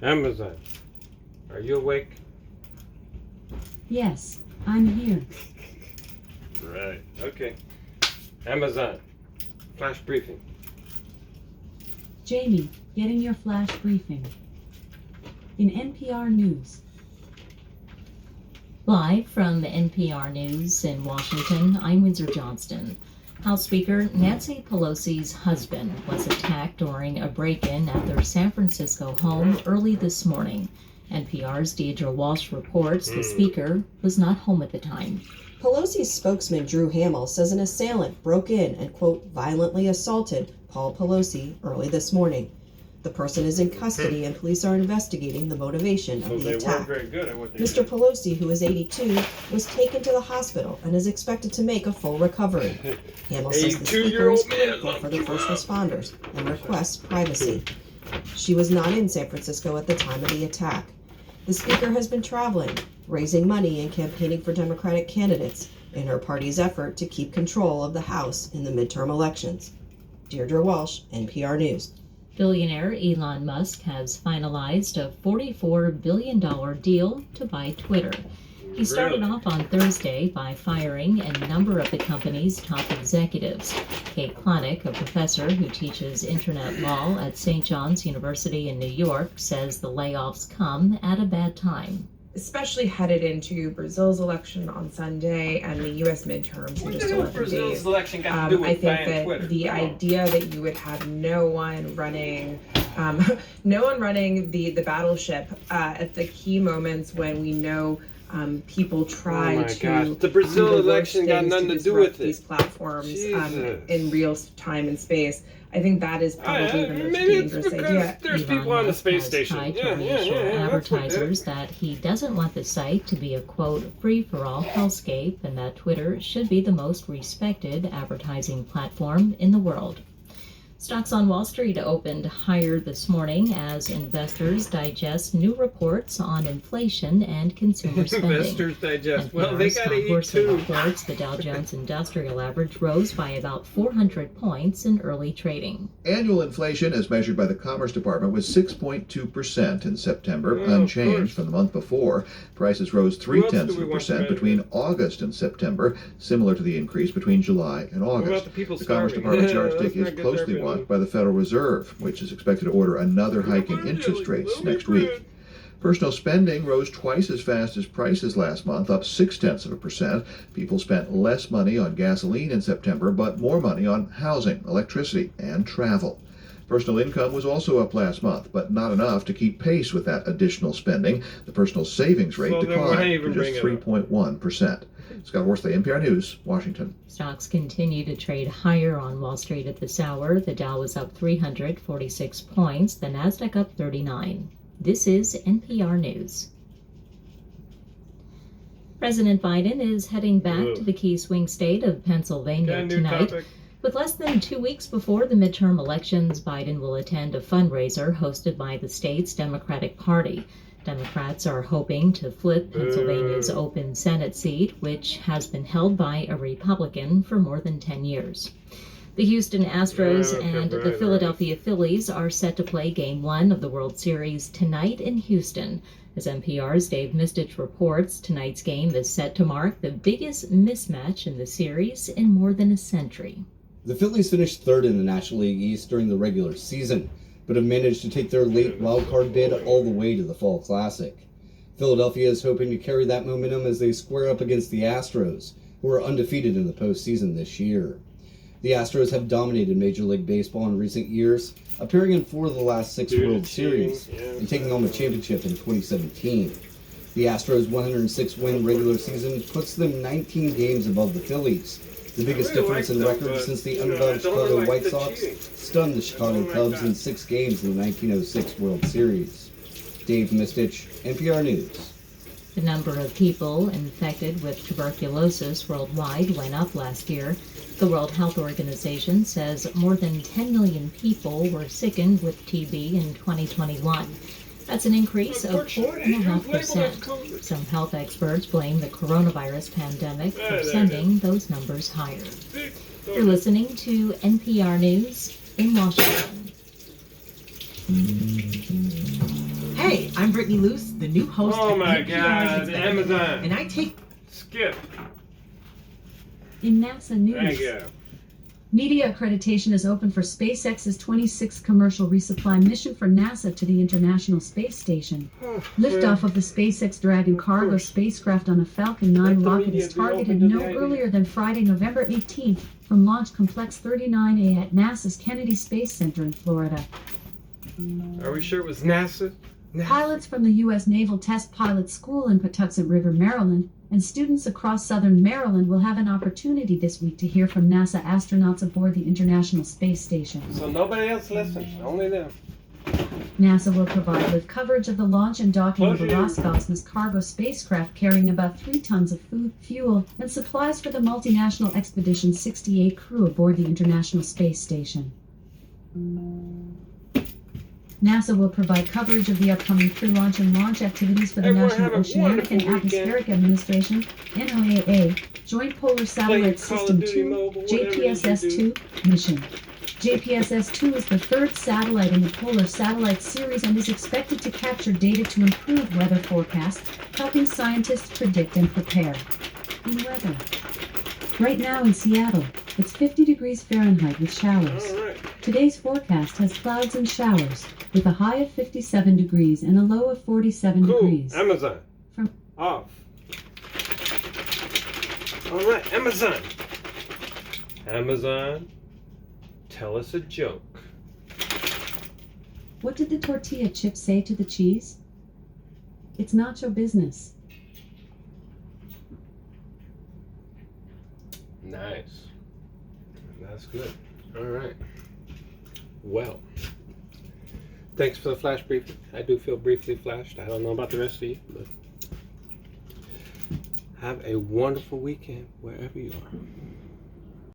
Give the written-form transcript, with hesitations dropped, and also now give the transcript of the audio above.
Amazon, are you awake? Yes, I'm here. Right. Okay. Amazon, flash briefing. Jamie, getting your flash briefing. In NPR News. Live from NPR News in Washington, I'm Windsor Johnston. House Speaker Nancy Pelosi's husband was attacked during a break-in at their San Francisco home early this morning. NPR's Deirdre Walsh reports the speaker was not home at the time. Pelosi's spokesman Drew Hamill says an assailant broke in and, quote, violently assaulted Paul Pelosi early this morning. The person is in custody and police are investigating the motivation of the attack. Very good at what they Mr. Pelosi, who is 82, was taken to the hospital and is expected to make a full recovery. Hamill says the speaker is critical for the first responders and requests privacy. She was not in San Francisco at the time of the attack. The speaker has been traveling, raising money and campaigning for Democratic candidates in her party's effort to keep control of the House in the midterm elections. Deirdre Walsh, NPR News. Billionaire Elon Musk has finalized a $44 billion deal to buy Twitter. He started off on Thursday by firing a number of the company's top executives. Kate Klonick, a professor who teaches internet law at St. John's University in New York, says the layoffs come at a bad time. Especially headed into Brazil's election on Sunday and the U.S. midterms in just 11 days. Election got to do with I think that Twitter? the idea that you would have no one running the battleship at the key moments when we know people try to the Brazil do the worst election got things nothing to do disrupt with it. these platforms Jesus. in real time and space. I think that is probably the most maybe it's dangerous because idea. there's Elon people on the Musk space has station. tried to reassure that's what advertisers that he doesn't want the site to be a, quote, free-for-all hellscape and that Twitter should be the most respected advertising platform in the world. Stocks on Wall Street opened higher this morning as investors digest new reports on inflation and consumer spending. Investors digest. Well, they NPR's got Tom to eat Gorson too. reports the Dow Jones Industrial Average rose by about 400 points in early trading. Annual inflation, as measured by the Commerce Department, was 6.2% in September, Of unchanged course. from the month before. Prices rose Who else do we 0.3% want to measure? between August and September, similar to the increase between July and What about August. the people The Commerce starving? Department yardstick Let's not is get closely there, watched by the Federal Reserve, which is expected to order another hike in interest rates next week. Personal spending rose twice as fast as prices last month, up 0.6%. People spent less money on gasoline in September, but more money on housing, electricity, and travel. Personal income was also up last month, but not enough to keep pace with that additional spending. The personal savings rate So then why declined even to just bring it up? 3.1%. Scott Horsley, NPR News, Washington. Stocks continue to trade higher on Wall Street at this hour. The Dow was up 346 points, the Nasdaq up 39. This is NPR News. President Biden is heading back to the key swing state of Pennsylvania tonight. With less than 2 weeks before the midterm elections, Biden will attend a fundraiser hosted by the state's Democratic Party. Democrats are hoping to flip Pennsylvania's open Senate seat, which has been held by a Republican for more than 10 years. The Houston Astros and the Philadelphia Phillies are set to play Game 1 of the World Series tonight in Houston. As NPR's Dave Mistich reports, tonight's game is set to mark the biggest mismatch in the series in more than a century. The Phillies finished third in the National League East during the regular season, but have managed to take their late wildcard bid all the way to the Fall Classic. Philadelphia is hoping to carry that momentum as they square up against the Astros, who are undefeated in the postseason this year. The Astros have dominated Major League Baseball in recent years, appearing in 4 of the last 6 World Series and taking home a championship in 2017. The Astros' 106-win regular season puts them 19 games above the Phillies, the biggest difference in record since the underdog Chicago White Sox stunned the Chicago Cubs in 6 games in the 1906 World Series. Dave Mistich, NPR News. The number of people infected with tuberculosis worldwide went up last year. The World Health Organization says more than 10 million people were sickened with TB in 2021. That's an increase of 4.5%. Some health experts blame the coronavirus pandemic for sending those numbers higher. You're listening to NPR News in Washington. Hey, I'm Brittany Luce, the new host Oh of my NPR's God, Executive, Amazon. and I take Skip. In NASA There news, you go. media accreditation is open for SpaceX's 26th commercial resupply mission for NASA to the International Space Station. Liftoff of the SpaceX Dragon cargo spacecraft on a Falcon 9 rocket is targeted no earlier than Friday, November 18th from Launch Complex 39A at NASA's Kennedy Space Center in Florida. Are we sure it was NASA? Pilots from the U.S. Naval Test Pilot School in Patuxent River, Maryland, and students across southern Maryland will have an opportunity this week to hear from NASA astronauts aboard the International Space Station. So nobody else listens, only them. NASA will provide live coverage of the launch and docking of the Close your- Roscosmos cargo spacecraft carrying about 3 tons of food, fuel, and supplies for the multinational Expedition 68 crew aboard the International Space Station. NASA will provide coverage of the upcoming pre-launch and launch activities for the Everyone National have a Oceanic and wonderful Atmospheric Administration, NOAA, Joint Polar Satellite Call of System Duty 2, Mobile, whatever it is you JPSS-2 mission. JPSS-2 is the third satellite in the Polar Satellite series and is expected to capture data to improve weather forecasts, helping scientists predict and prepare. In weather. Right now in Seattle, it's 50 degrees Fahrenheit with showers. All right. Today's forecast has clouds and showers, with a high of 57 degrees and a low of 47 Cool. degrees. Amazon. From- Off. All right, Amazon. Amazon, tell us a joke. What did the tortilla chip say to the cheese? It's not your business. Nice. That's good. All right. Well, thanks for the flash briefing. I do feel briefly flashed. I don't know about the rest of you, but have a wonderful weekend wherever you are.